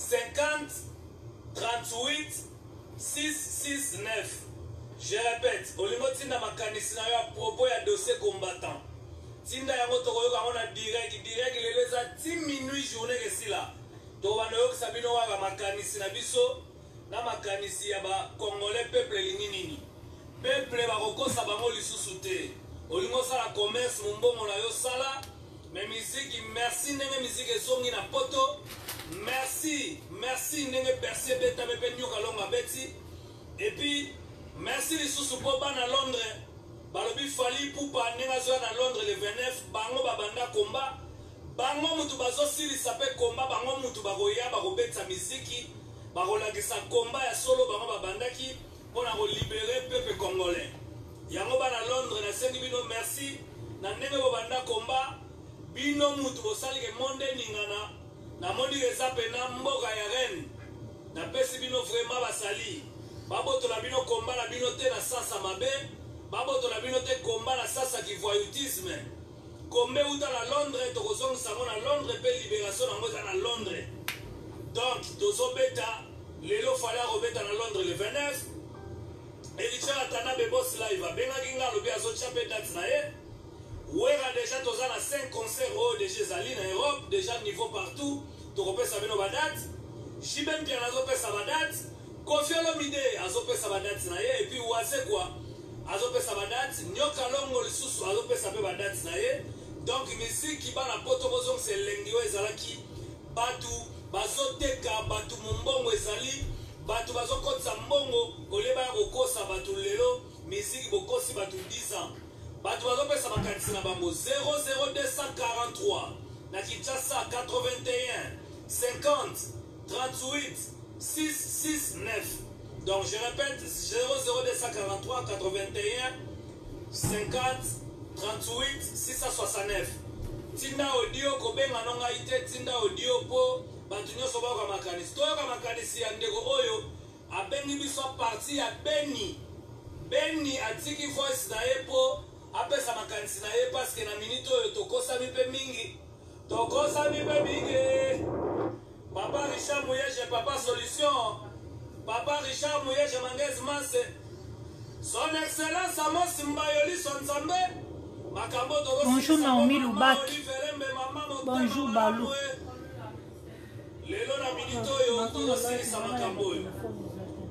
50 38 669. Je répète, Olingo Tinda Makanisi na yo à propos ya dossier combattant. Tinda yango tokoyoka yango na direct lelo eza 10 minutes journée kesila. Tokobanda yoka sabino waka makanisi na biso na makanisi ya ba Congolais peuple lingi nini. Peuple bakokosa bango lisusu te. Olingo sala commerce mumbongo na yo sala. Mais musique, merci ndenge musique esongi na poto. Merci ndenge Bercier beta bebe nyoka longa beti. Et puis merci les sous-soupoba à Londres. Balobi fali poupa nenga zo na Londres le 29 bango babanda combat. Bango mutu bazo siri sape combat bango mutu bagoya bakobetsa misiki. Bakolakisa combat ya solo bango babandaki pona ko libérer peuple congolais. Yango bana Londres na sengi bino merci na ndenge babanda combat bino mutu bosali ke monde ningana na moni eza pena mboka ya reine. Na pesi bino vraiment basali. Baboto la bino combat la bino te na sasa mabe. Baboto la bino te combat na sasa ki voyoutisme. Combe uta na Londres, tokozong sango na Londres pe libération na ngoza na Londres. Donc, tozo beta, lelo fala robeta na Londres le 29. Et Richard Atana Bebos live, benga kinga lobi azo chape date na ye. Ouera déjà toza na 5 concerts au déjà zali na Europe, déjà niveau partout. Toko sa bino ba date. Jiben Pierre azo pesa ba date. Kofi Olomide azopesa badati na ye et puis Ouase quoi azopesa badati Nyoka Longo lisusu azopesa pe badati na ye. Donc musique bana poto bozong se lengi o ezalaki batu bazoteka batu mumbongo ezali batu bazokotsa mbongo koleba ya kokosa batu lelo musique bokosi batu 10 ans batu bazopesa bakatisi na bango 00243 na Kinshasa 81 50 38 669. Donc je répète 00243 81 50 38 669. Tinda audio kobenga nonga ite tinda audio po batu nyoso ba ka makanisi to ka makanisi ya ndeko oyo abengi biso parti ya Beni atiki voice na yepo apesa makanisi na ye parce que na minute oyo tokosa mipe mingi Papa Richard Mouyege, Papa Solution. Papa Richard Mouyege, Manguez Masse. Son Excellence Amos Mbayoli Sonsambe. Bonjour Naomi Loubak. Bonjour Balou. Lelo na minito yo tosilisa makambo yo.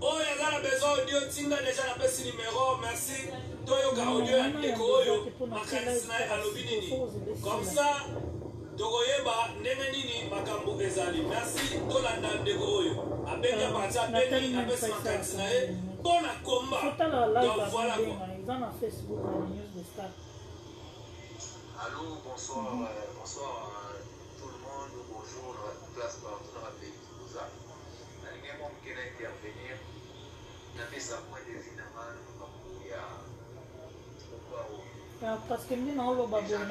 Oyo azala besoin audio tinda déjà na pesi numéro, merci. Toyo ka audio ya ndeko oyo makanisi na alobi nini. Comme ça Togoyeba ndenge nini makambo ezali. Merci tolanda ndeko oyo. Abenga parti abeni apesi makanisi na ye bona combat. Donc voilà quoi. Allô, bonsoir, bonsoir tout le monde, bonjour, place partout dans le pays de Toulouse. Il y a un monde qui a intervenir. Il a fait sa point de vue dans le parce que nous avons besoin de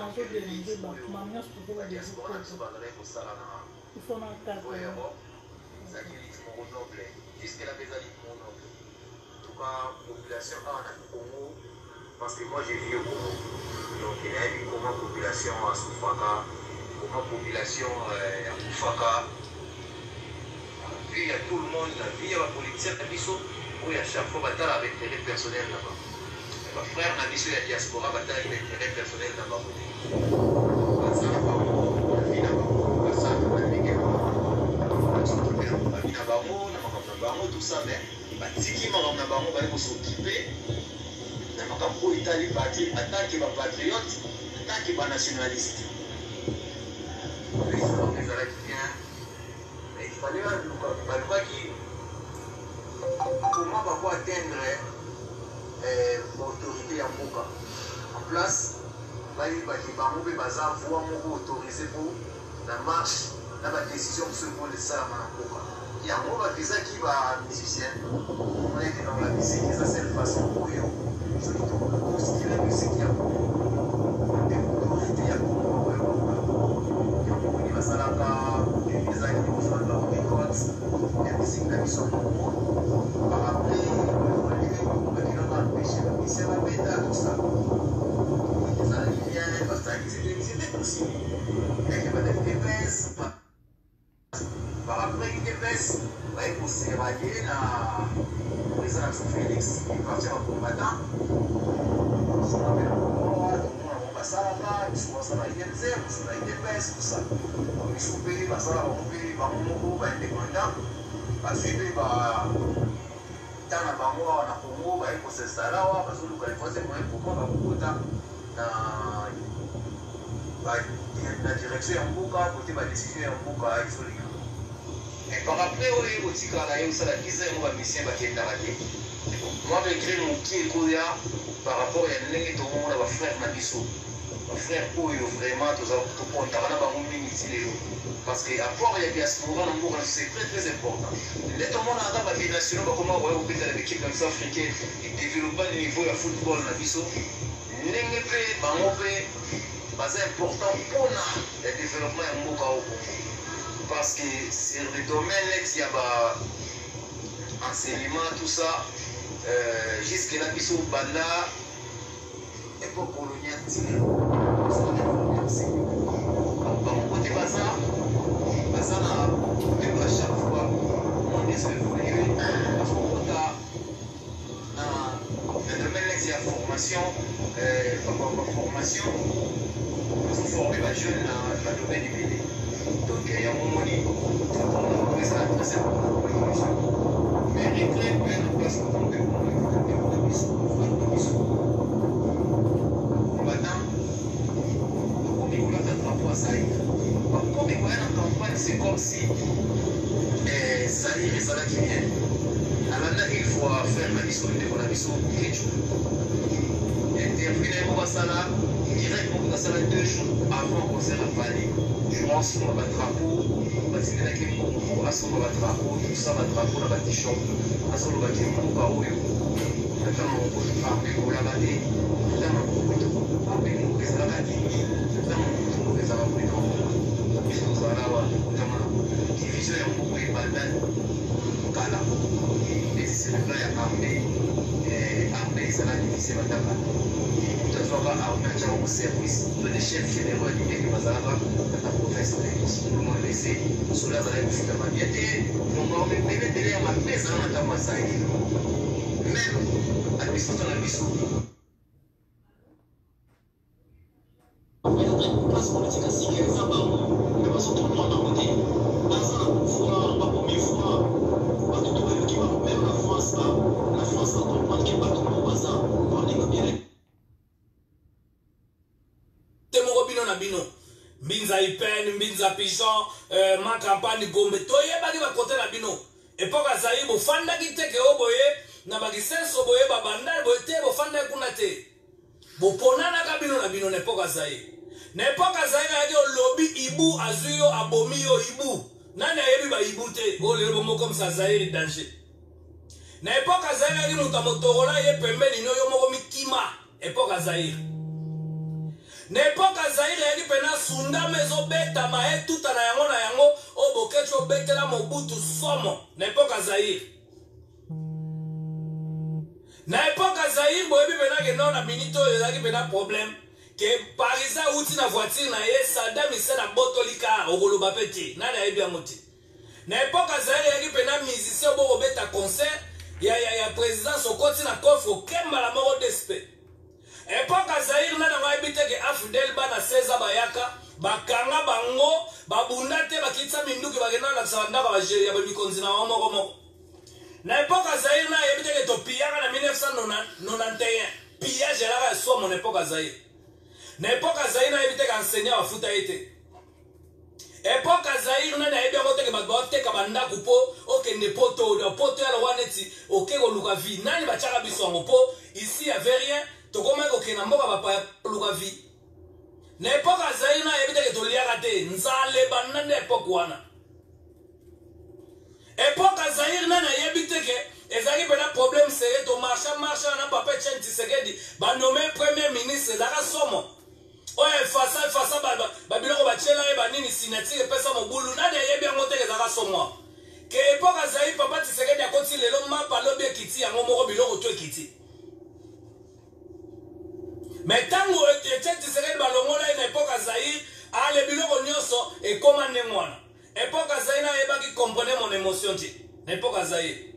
parce que moi j'ai vu au Congo. Donc il y a eu comment population à Soufaka, comment population à Soufaka. Puis il y a tout le monde, la vie à la politique, où il y a chaque fois bataille avec intérêt personnel là-bas. Mes frères, on a mis sur la diaspora, bataille avec intérêt personnel là-bas. Tout ça, mais Tiki Maramnabaron va s'occuper. Namakampo Italie parti attaque les patriotes, attaque les nationalistes. Les Arabiens, mais il fallait comment va pouvoir atteindre l'autorité à Moka. En place, il y a autorisé pour la marche, la décision de ce qu'on les a à Moka. Il y a un mot qui va musicien. On est dans la musique, ça c'est la façon pour eux. Je dis tout ce qui est musique, il y a beaucoup d'autorité, il y a beaucoup de Masalaka, des amis qui ont dans les records, il y a des musiques qui sont par après, c'est la bêta, tout ça. Les Arabiens, parce que c'est des possibles. Il y a des par après, DPS pour se rallier le président Félix, il partit en combattant. Basalaka, ils sont à l'INZ, ils sont à l'IDPS, tout ça. Ils sont payés, Basala, Bango, indépendant. Ensuite, dans la Bango, on a Congo, il faut s'installer là, parce que le Californie, c'est pour moi, la direction en Boka, côté la décision en Boka, il faut les gars. Et par après, au Tika, là, il y a la dizaine de mission qui est arrêtée. Moi, j'ai créé mon pied par rapport à tout le monde, à frère Nabiso. Frère Oyo, vraiment, tout le monde, parce qu'apport il y a bien souvent c'est très très important. Les tout le monde a dans la nationale, comment on va avec l'équipe comme ça africaine, et développer le niveau de football Nabiso. N'engagez pas, c'est important pour le développement de Mboka au Congo. Parce que sur le domaine, il y a enseignement, tout ça, jusqu'à la mission Banda, époque coloniale, côté bazar, à chaque fois, on est évolué, parce qu'on a le domaine de la formation, pour former les jeunes dans le domaine du BD. Donc il y a un moment où c'est très important pour l'évolution. Mais il crée une place pour le c'est comme si ça irait, ça qui vient. Alors là, il faut faire la mission de la mission intervenir au Bassala, directement au Bassala 2 jours avant le concert à Paris. Je pense qu'on va drapeau, on va tirer la clé pour assurer le drapeau, tout ça va drapeau dans la t-shirt, assurer le clé pour Paoyo. Notamment pour armer pour la batée, notamment pour armer pour les arabes, notamment pour les arabes. Division ya moko ebandani kala esilika ya arme ezala divise bataka moto azwaka arme atyaka ko service to de chef général ndenge bazalaka kata province lemo lese sola azalaki kofutama bia te nomba mebetele ya mabe ezala na ntango asali meme administration na biso place politique asikeliza bango me bazotomona bango te baza na pouvoir bakomi fois bato to bayoki bango meme na france bakomprendre ke bato moko baza balinga bien te moko bino na bino mbinza ipene mbinza pigeon ma campagne gombe toyebaki bakote na bino epoke azali bofandaki teke o boye na bakisenso boye babandali boye te bofandaki kuna te boponanaka bino na bino na epoke azali na epoke azali nayaki olobi ibu azwi yo abomi yo ibu nani ayebi ba ibu te o lelo bongo comme ça zaire danger na epoke azali nayaki moto motorola ye pembeni no yo moko mikima epoke azali na epoke azali nayaki pena sundama ezobetama etuta na yango o boketi obetela mobutu somo na epoke azali na epoke azali boyebi penake no na minito oyo ezalaki pena problème ke parisa uti na voiture na ye Saddam Hussein abotolika okoloba pe te nani ayebi yango te na epoke azali yaki pena musicien bokobeta concert ya présidence okoti na coffre okembala moko despe epoke azali nani yango ayebi te ke Afdel bana 16 bayaka bakanga bango babunda te bakitisa minduki bakenda na bandako ya bamikonzi na bango moko na epoke azali na ayebi te ke topiyaka na 1991 pillage elaka esomo na epoke azali na epoke azali na yebi te ka enseignant bafuta ye te epoke azali nani ayebi yango teke bato baoteka bandako mpo okende poto ya lowa neti oke koluka vie nani batiaka biso yango mpo ici ya ve rien tokomaki kokenda mboka bapaya koluka vie na epoke azali na ayebi teke toliaka te nzale banda nde epoke wana epoke azali nani ayebi teke ezalaki pena problème sere tomarsha na papa Etienne Tshisekedi banome premier ministre ezalaka somo oyo efasa babiloko batiela ye banini signature epesa mobulu nani ayebi yango teke ezalaka somo ke epoke azali papa Tshisekedi akoti lelo mapa alobi ekiti yango moko biloko to ekiti me ntango Etienne Tshisekedi balongola ye na epoke azali ale biloko nyonso ekoma ndenge wana époque azaï na yeba qui comprenait mon émotion ti époque azaï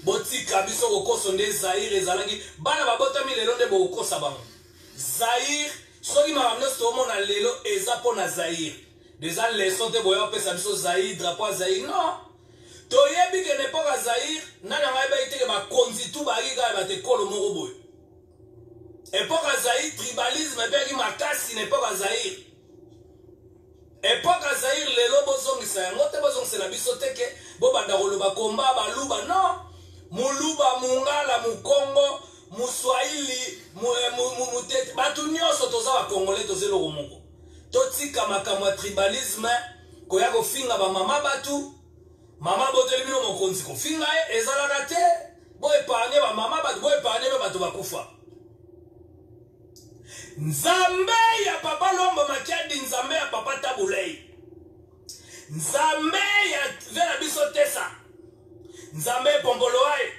botika biso kokoso nde Zaïre ezalaki bana babotami lelo nde bokosa bango Zaïre soki makambo nyonso tomona lelo eza mpona Zaïre déjà leçon te boya opesa biso Zaïre drapeau Zaïre non toyebi ke n'époque ya Zaïre nani yango yeba iteke bakonzi tu bayaki kaka batekolo moko boye époque ya Zaïre tribalisme ebeki makasi n'époque ya Zaïre époque ya Zaïre lelo bozongisa yango te bozongisela biso teke bobanda koloba komba baluba non muluba mungala mukongo muswahili mutete batu nyonso toza bakongole toza eloko moko totika makambo ya tribalisme koya kofinga bamama batu mama boteli bino mokonzi kofinga ye ezalaka te boepargne bamama batu boepargne mpe bato bakufa nzambe ya papa lombo makiadi nzambe ya papa tabulei nzambe ya vena biso tesa nzambe ya pomboloae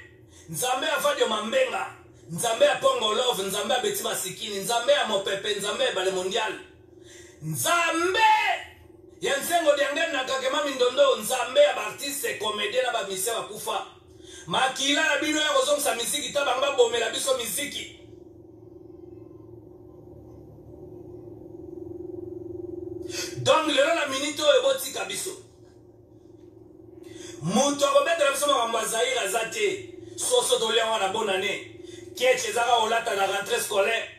nzambe ya vadio mambenga nzambe ya pongo love nzambe ya beti masikini nzambe ya mopepe nzambe ya bale mondial nzambe ya nsengo diangeni na kakema mindondo nzambe ya baartiste komedie na bamisie bakufa makila na bino ya kozongisa miziki ta bango babomela biso miziki donc lelo na minute oyo botika biso moto akobetela biso makambo ya Zaïre aza te soso toliango na bonane keche ezaka kolata na rentrée scolaire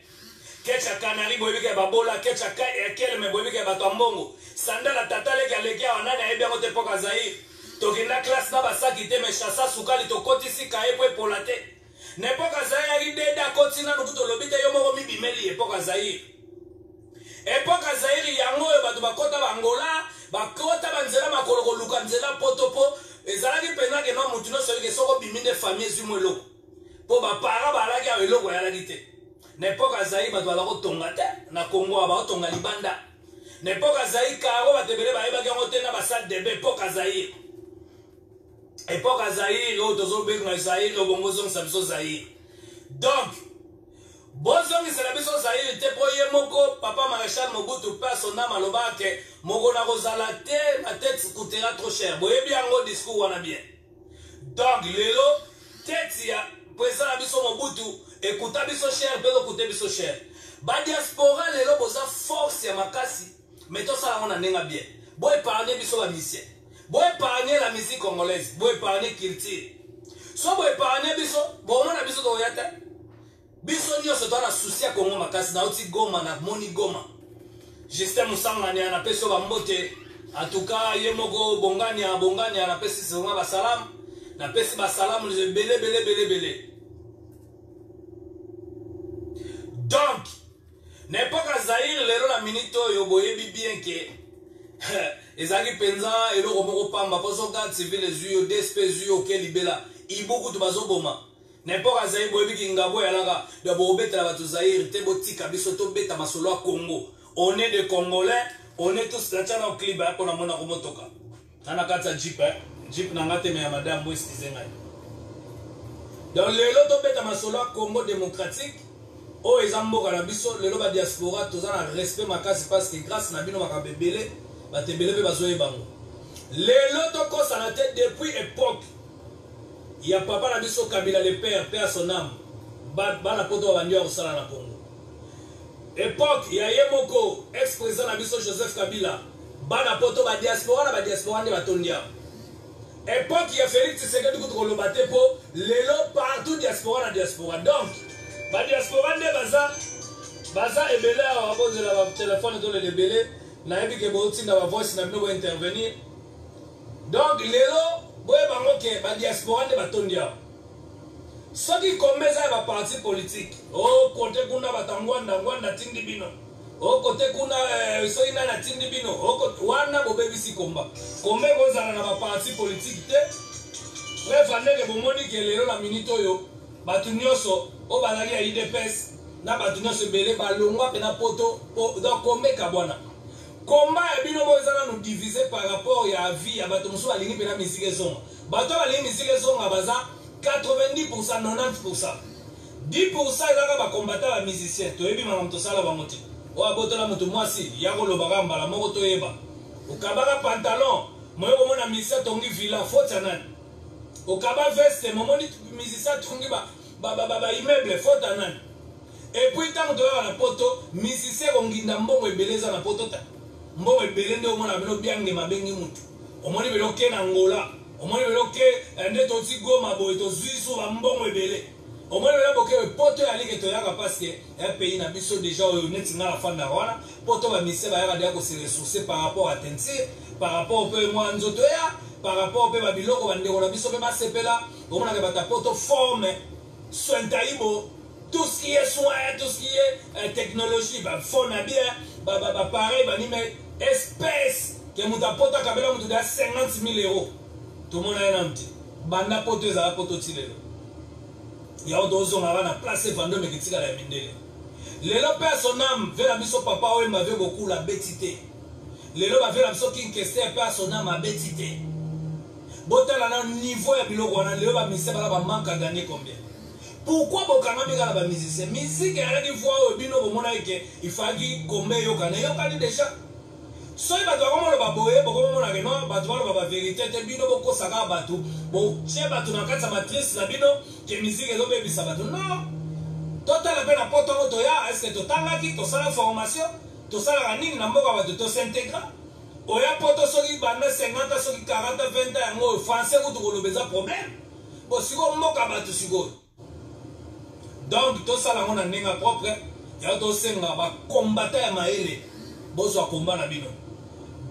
keche ya kanari boyebiki ya babola keche ya keleme boyebiki ya bato ya mbongo sandala tata leki aleki awa nani ayebi yango te mpoka Zaïre tokenda classe na basaki te me chasa sukali tokotisi kaye po epola te na epoka Zaïre yaki dede akoti nanu kutu olobi te yo moko mibimeli epoka Zaïre epoka Zaïre yango oyo bato bakota bangola bakota banzela makolo koluka nzela potopo ezalaki mpenza kena mutu nyonso yoki soko bimi nde famille ezwi mo eloko mpo bapara balaki awa eloko eyalaki te na epoka Zaïre bato balako tonga te na Kongo awa bakotonga libanda na epoka Zaïre karo bato ebele bayebaki yango te na basale debe epoka Zaïre oyo tozobenga Zaïre obongo ozongisa biso Zaïre donc bozongisela biso Zaïre te mpo ye moko papa maréchal Mobutu mpe asonda maloba ke moko na kozala te ma tete coûtera trop cher boyebi yango discours wana bien donc lelo tete ya président na biso Mobutu ekuta biso cher mpe kokute biso cher badiaspora lelo boza force ya makasi me tosala yango na ndenge bien boepargne biso bamisien boepargne la musique congolaise boepargne culture so boepargne biso bomona biso tokoya te biso nyonso toa na susi ya Kongo makasi nauti Goma na moni Goma Justin Musangani anapesi yo bambote atuka ye moko bongani anapesi songa basalamu napesi basalamu bele donc na epoka Zaïre lelo na minute oyo boyebi bien ke ezalaki mpenza eloko moko pamba mpo so garde civil ezwi yo DSP ezwi yo oke libela ibukutu bazoboma na epoka Zaïre boyebiki ngabo yalaka ya bokobetela bato Zaïre te botika biso tobeta masolo ya Congo on est des Congolais on est tous latiana okliba ya mpona mona komotoka ana kati ya jeep na nga te me ya madame bo eskize ngai donc lelo tobeta masolo ya Congo démocratique oyo eza mboka na biso lelo badiaspora toza na respect makasi parce que grâce na bino makambo ebele bato ebele mpe bazoyebango lelo tokosana te depuis époque ya papa na biso Kabila le père à son âme bana poto bandi ya kosala na Congo époque ya ye moko ex-président na biso Joseph Kabila bana poto badiaspora nde batondi awa époque ya Félix Tshisekedi kutu koloba te mpo lelo partout diaspora donc badiaspora nde baza ebele awa babozela batelefone tolele ebele nayebi ke botinda bavoice na bino bointervenir donc lelo boyebango ke badiaspora nde batondi awa soki kombe eza ya baparti politique okote kuna batangwanda tindi bino okote kuna soki nani atindi bino wana bobebisi kombe kozala na baparti politique te bref andenge bomoni ke lelo na minute oyo bato nyonso oyo bazali ya UDPS na bato nyonso ebele balongwa mpe na poto donc kombe kabwana komba ya bino mo eza nanu divise par rapport ya vie ya bato mosusu balingi mpe na misiki ezonga bato balingi misiki ezonga baza 90% 90% 10% ezaka bakombata bamusicien toyebi makambo tosala bango te oyo abotola moto mwasi ya kolobaka mbala moko toyeba okabaka pantalon Moi on a mis ça tongi villa faute anan. Au Kaba veste momoni mis ça tongi ba immeuble faute anan. Et puis tant de la poto misicien onginda mbongo ebeleza na poto ta. Mbongo ebele nde omona bino biange mabengi mutu. Omoni belo ke na Angola, omoni belo ke nde to ti Goma boy to zuisu ba mbongo ebele. Omoni belo boke poto ya ligue to yaka parce que un pays na biso déjà honnête nga la fanda wana, poto ba mise ba yaka dia ko se ressourcer par rapport à Tentir, par rapport au peu moi nzoto ya, par rapport au peu ba biloko bande ko na biso pe ba sepela, omona ke bata poto forme soin taibo. Tout ce qui est soin, tout ce qui est technologie, bah fond à bien, pareil, bah ni mais espèce que mouta pota kabela mouta da 50 000 €. Tout le monde a un petit. Banda pote za poto tilelo. Ya odozo ngaba na place vando me kitika la mindele. Lelo personnam vers la biso papa o m'avait beaucoup la bêtité. Lelo ba vers la biso qui question personnam ma bêtité. Botala na niveau ya biloko wana lelo ba mise ba manque à gagner combien? Pourquoi bokanga mika la musicien? Musique ya di fois au bino bomona ke il fagi kombe yo kana yo kani déjà. So ba to ko mo ba boye boko mo na ke no ba to ba vérité te bino boko saka ba tu bo che ba tu na katsa matrice la bino ke musique ezo be bisa ba tu non. Total pe na poto moto ya est-ce que totanga ki to sala formation to sala nini na mboka ba to s'intégrer. Oya poto soki banda 50 soki 40 20 yango français ko to ko lobeza problème. Bo siko mboka ba tu siko. Donc, tout ça, on a un propre. Il y a aussi un combattant à Maële. Bozo a combat na bino.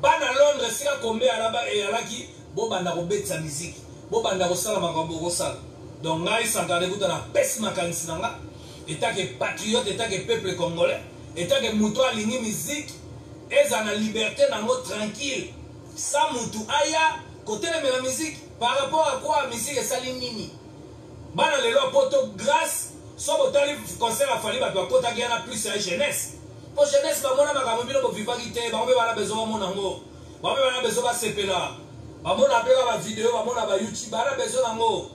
Bana Londres, si a combat à là-bas et à là qui, bon, banda robet sa musique. Bon, banda rosala ma rambo rosala. Donc, là, il s'en garde dans la peste macanisme. État que patriote, état que peuple congolais, état que moutou a ligné musique, et ça a la liberté dans mode tranquille. Ça, moutou aya, côté de la musique, par rapport à quoi la musique est salinini. Bana le lo poto grâce. So botali concert a fallu ba kota giana plus à jeunesse. Pour jeunesse ba mona makambo bino bo vivagité ba ba besoin mona ngo. Ba ba besoin ba sepela. Ba mona pe ba vidéo ba mona ba YouTube ba besoin ngo.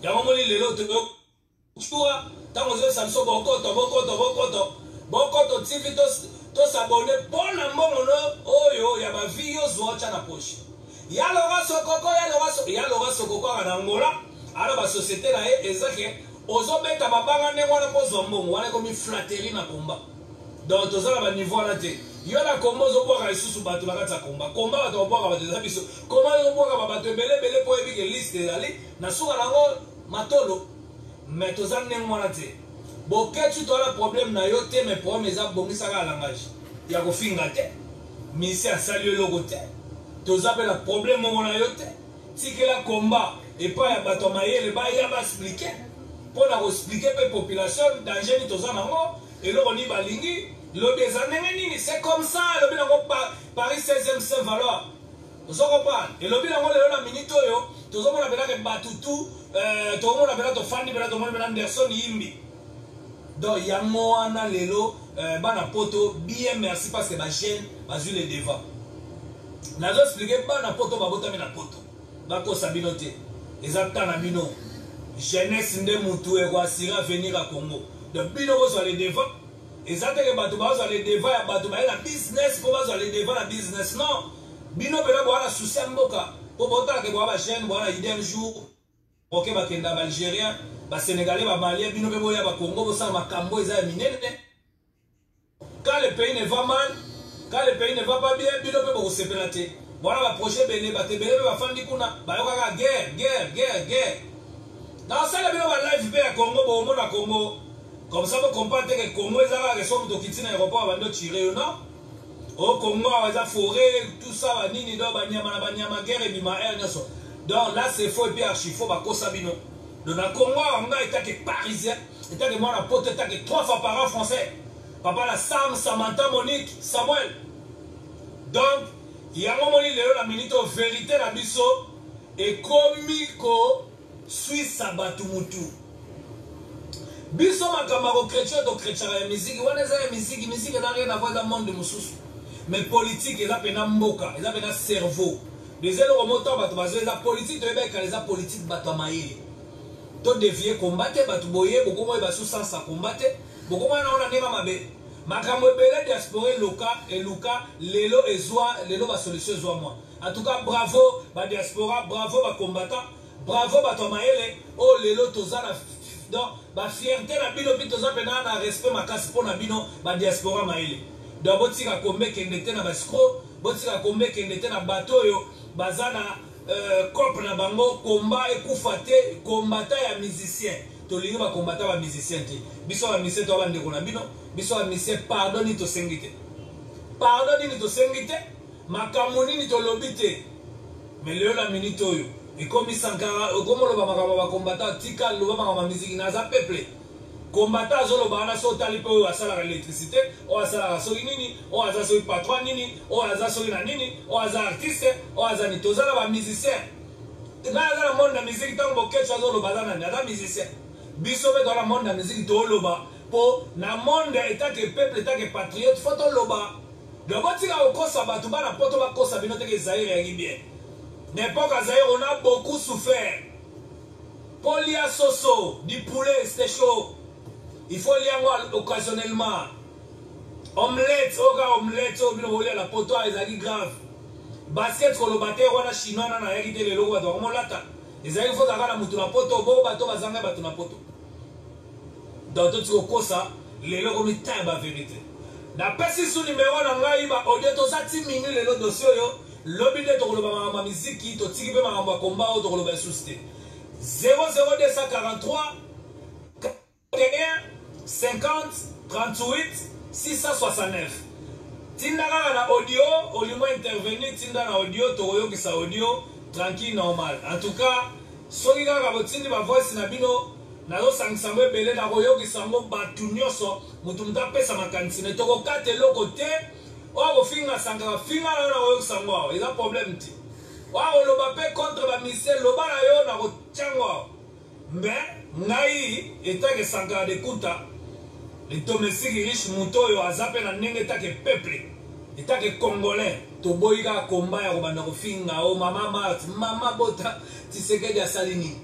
Ya mo li lelo to chua tango zo samso bokoto TV to s'abonner bona mbongo no oyo ya ba video zo cha na poche. Ya lora sokoko na Angola ala ba société na ezake ozo beta babanga ne wana ko zombongo wana ko mi flatterie na komba. Donc tozala ba niveau la te. Yo na kombo zo bwaka isusu batu bakata komba. Komba bato bwaka bato za biso. Komba zo bwaka bato belebele po ebike liste dali na suka nango matolo. Mais tozala ne mwana te. Boketu to la problème na yo te mais problème eza bongisa ka langage. Ya ko finga te. Misi asali logo te. Tozala la problème mo na yo te. Tikela komba et pas ya bato mayele ba ya ba expliquer. Pour expliquer à la population danger ni toza nango et là on y balingi le besanengeni c'est comme ça le bilango Paris 16e Saint Valois vous comprenez et le bilango le na minute yo tozo mona bela ke batutu to mona bela to fandi bela to mona bela Anderson Yimbi donc yango wana lelo bana poto bien merci parce que ba jeune bazu le devant nazo expliquer bana poto babotami na poto bako sabinote ezatana bino jeunesse nde mutu e kwa sira venir à Congo. De bino bo so les devant. Ezate ke batu ba so les devant ya batu ba la business ko ba so les devant la business non. Bino pela bo ala souci mboka. Po bota ke bo ba jeune bo ala idée un jour. OK ba kenda ba Algérien, ba Sénégalais, ba Malien, bino pe bo ya ba Congo bo sa makambo eza minene. Quand le pays ne va mal, quand le pays ne va pas bien, bino pe bo sepelate. Voilà ba projet bene ba te bene ba fandi kuna ba yo ka guerre. Dans ça, la live à Congo, bon, à Congo. Comme ça, vous comprenez que Congo, ils ont raison de quitter l'aéroport avant de tirer, non? Au Congo, ils ont forêt, tout ça, nini, banyama, guerre et bima, donc là, c'est faux et puis archi faux, bah, Kosabino. Donc, dans le Congo, on a été que parisien, état que moi, la pote, état que 3 fois par an français. Papa, la Sam, Samantha, Monique, Samuel. Donc, il y a un moment, la minute, vérité, la biso, et comico. Suisse abatu mutu biso makamako chrétien to chrétien ya musique wana za ya musique na rien à voir dans le monde mususu mais politique eza pena mboka eza pena cerveau des eloko moto bato bazo eza politique to ebeka eza politique bato maïle to dévier combattre bato boye bokomo ba sous sens à combattre bokomo na ona nema mabe makambo ebele diaspora loka et luka lelo ezwa lelo ba solution ezwa moi En tout cas, bravo, la diaspora, bravo, les combattants, bravo, les maëles, oh, les lots, donc, la fierté, la bino, la respect, ma casse pour la bino, la diaspora, maële. Donc, si vous avez qui était dans le scro, si vous avez qui était dans le bateau, bazana, cop na bango, combat et koufate, combattant et musicien. Tolingi ba combattant ba musicien. Biso ba musicien, to ba ndeko na bino, biso ba musicien, pardonne to sengite. Pardonne to sengite. Makamoni ni to lobite. Mais le la minute oyo et comme Sankara comme lo ba makaba combattant tika lo ba makaba musique na za peuple combattant zo lo ba na so tali pe o asala l'électricité o asala so nini o aza so patron nini o aza so na nini o aza artiste o aza ni to za ba musicien na la monde de musique tant bo ke zo lo ba na na musicien biso be dans la monde de musique to lo ba po na monde état que peuple état que patriote faut to lo ba. Donc, si on a un sabat, on a un peu de Zaïre bien. N'importe quoi, on a beaucoup souffert. Polia soso, du poulet, c'était chaud. Il faut lire occasionnellement. Omelette, omelette, omelette, la poto, ils grave. Basket, on a battu, on a chinois, on a hérité les logos, on a lata. Ils ont fait la mouton, la poto, bon, bateau, bazanga, bateau, la poto. Dans tout ce ça, les logos, ils ont la vérité. Na pesi sous numéro na ngai ba audio to sa ti mingi le dossier yo lobi de to koloba ma musique to tiki pe ma combat to koloba susté 00243 41 50 38 669 tinda na audio olimo intervenir tinda na audio to yo kisa audio tranquille normal en tout cas soki kaka botindi ba voice na bino nazo sangisango ebele na koyokisango batu nyonso mutu mutu apesa makanisi ne tokokata eloko te oyo kofinga sangaka finga na yo na koyokisango awa eza problème te oyo koloba mpe contre bamisie loba na yo na kotiango awa mais ngai etake sangaka dekuta etomesiki riche mutu oyo aza mpe na ndenge etake peuple etake congolais toboyi kaka komba ya kobanda kofinga o mama mart mama bota Tshisekedi asali nini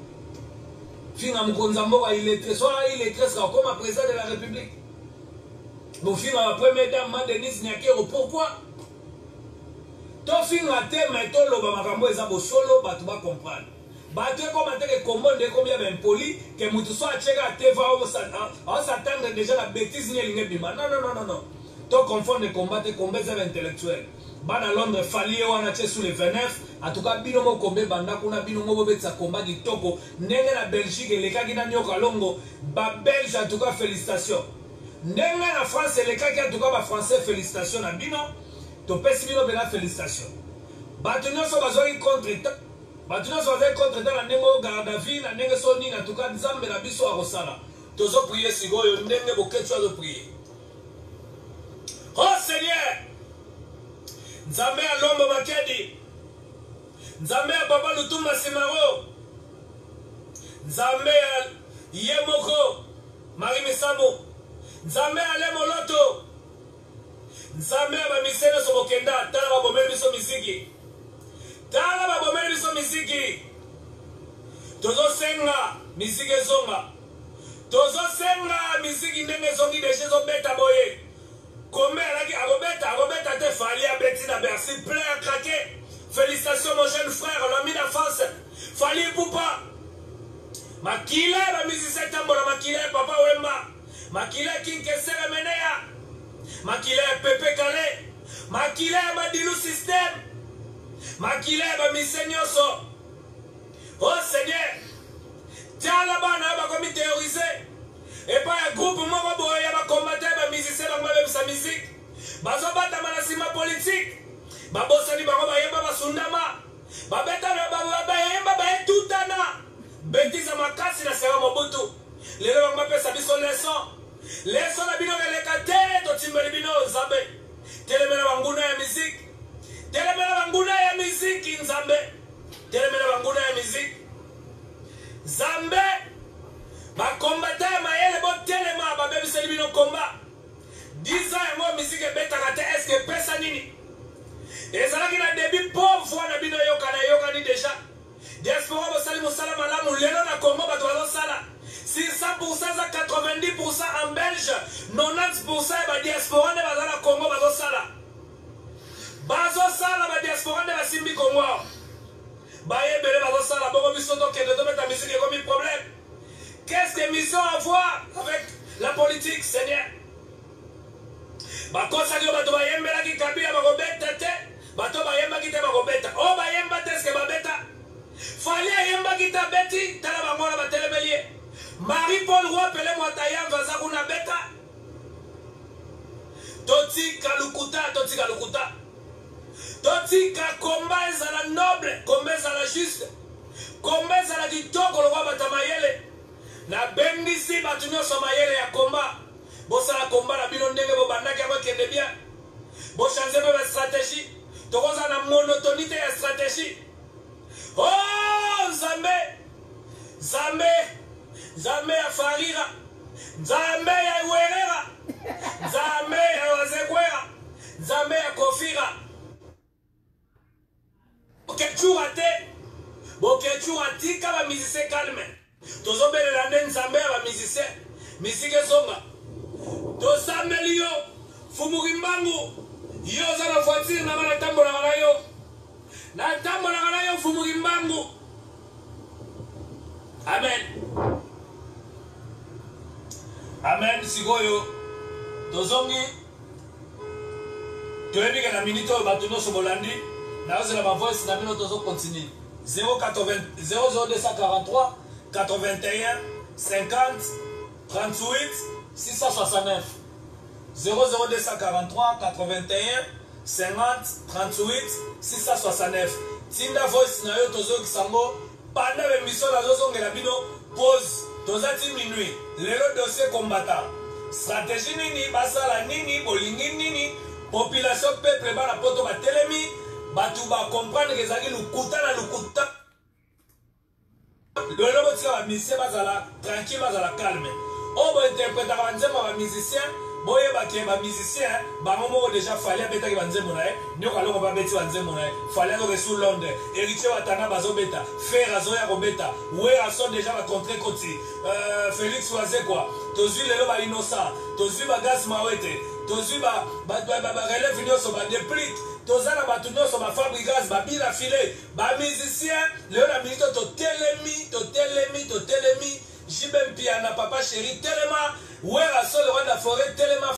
finga mkonza mboka illettré soit illettré sera comme président de la République. Bon finga la première dame Denise Nyakero pourquoi? To finga te mais to loba makambo eza bo solo batu ba comprendre. Batu comme que combo de combien ben poli que mutu soit cheka te va on s'attendre déjà la bêtise ni linge bima. Non. To confondre combattre combat intellectuel. Bana Londres fali wana che sous les 29 en tout cas bino mo kombe banda kuna bino mo betsa combat kitoko ndenge na Belgique le kaki na nyoka longo ba belge en tout cas félicitations ndenge na France le kaki en tout cas ba français félicitations na bino to pesi bino bela félicitations batu nyonso bazoi contre batu nyonso bazoi contre na ndenge garde à vue na ndenge soni en tout cas nzambe na biso akosala tozo prier sigoyo ndenge boketu azo prier. Oh Seigneur Nzambe ya Lombo Makedi, Nzambe ya Papa Lutumba Simaro, Nzambe ya Yemoko Marie Misamo, Nzambe ya Lemoloto, Nzambe ya Bamisene Sobokenda, Tala Babomeli Biso Misiki, Tala Babomeli Biso Misiki, Tozo Senga, Misiki Zonga, Tozo Senga, Misiki Nenge Zongi Deshe Zobeta Boye. Combien Robert te fallu à Betty à Bercy, plein à craquer. Félicitations mon jeune frère, l'ami d'enfance. Fallu Poupa. Makile, la musicien Tambola, Makile, Papa Wemba. Makile, King Kessere Menea. Makile, Pepe Kale. Makile, Badilou Système. Makile, Bamisé Nyoso. Oh Seigneur. Tiens là-bas, on a commis théorisé. Et pas un groupe, moi, il y a un combattant, un musicien, un sa musique. Bazo bata manasima politique. Babosani bako bayemba basundama. Babeta bayemba bayetutana. Betiza makasi na sera mobutu. Lelo bangma pesa biso leçon. Leçon na bino kelekate to timbeli bino Nzambe. Telemela banguna ya musique. Telemela banguna ya musique Nzambe. Telemela banguna ya musique. Nzambe. Ba combattant mayele bo telema ba bebisa bino combat. 10 ans moi musique beta kate est-ce que pesa nini? Et ça qui na début pauvre fois na bino yoka ni déjà. Diaspora bo sali musala malamu lelo na Congo ba to sala. Si 100% à 90% en Belge, 90% ba diaspora ne ba na Congo ba sala. Bazo sala ba diaspora diaspora de la Simbi Congo. Baye Bele Bazosala, Borobisoto, qui est de mettre la musique et comme problème. Qu'est-ce que mission à voir avec la politique, Seigneur? Bakosa yo bato bayembela ki kabila bakobeta te. Bato bayemba ki te bakobeta. O bayemba te eske babeta. Fali ayemba ki ta beti, tala bangola batelemelie. Marie-Paul Roy pele mwataya vaza kuna beta. Toti kalukuta, toti kalukuta. Toti ka komba ezala noble, komba ezala juste. Komba ezala kitoko lokwa batamayele. Na bembisi batu nyonso mayele ya komba. Bosala komba na bino ndenge bobandaki yango kende bien. Bochange pe ba stratégie. Tokoza na monotonité ya stratégie. Oh Nzambe. Nzambe. Nzambe ya farira. Nzambe ya werera. Nzambe ya wazekwera. Nzambe ya kofira. Bokechura te. Bokechura tika ba musicien calme. Tozobelela nde Nzambe ya ba musicien. Musique zonga. Tosameli yo. Fumurimbangu. Yo za na voiture na mana tambola na yo. Na tambola na yo Fumurimbangu. Amen. Amen. Sigoyo. Tozongi. Toyebika na minito batuno sobolandi. Na ozela ma voice na bino tozo continue. 00243 81 50 38 669 00243 81 50 38 669. Tinda voice na yo tozo kisango pendant l'émission na zozongela bino pause tozati minuit lelo dossier combattant stratégie nini basala nini bolingi nini population peuple bana poto batelemi batu ba comprendre que zaki lukuta na lukuta lelo botika ba musicien bazala tranquille bazala calme obo interpréter ba nzembo ba musicien boye baké ba musicien ba momo déjà fallait beta ki ba nzembo na e nyoka longo ba beti ba nzembo na e fallait no resu Londres héritier watana bazo beta faire azo ya robeta we aso déjà ba contre côté Félix Oazé quoi tozui lelo ba innocent tozui ba gas mawete tozui ba relève nyonso ba déplique tozana batu nyonso ba fabrigas ba bila filé ba musicien lelo na minute to telemi Jibem Piana papa chéri telema wera solo wanda forêt telema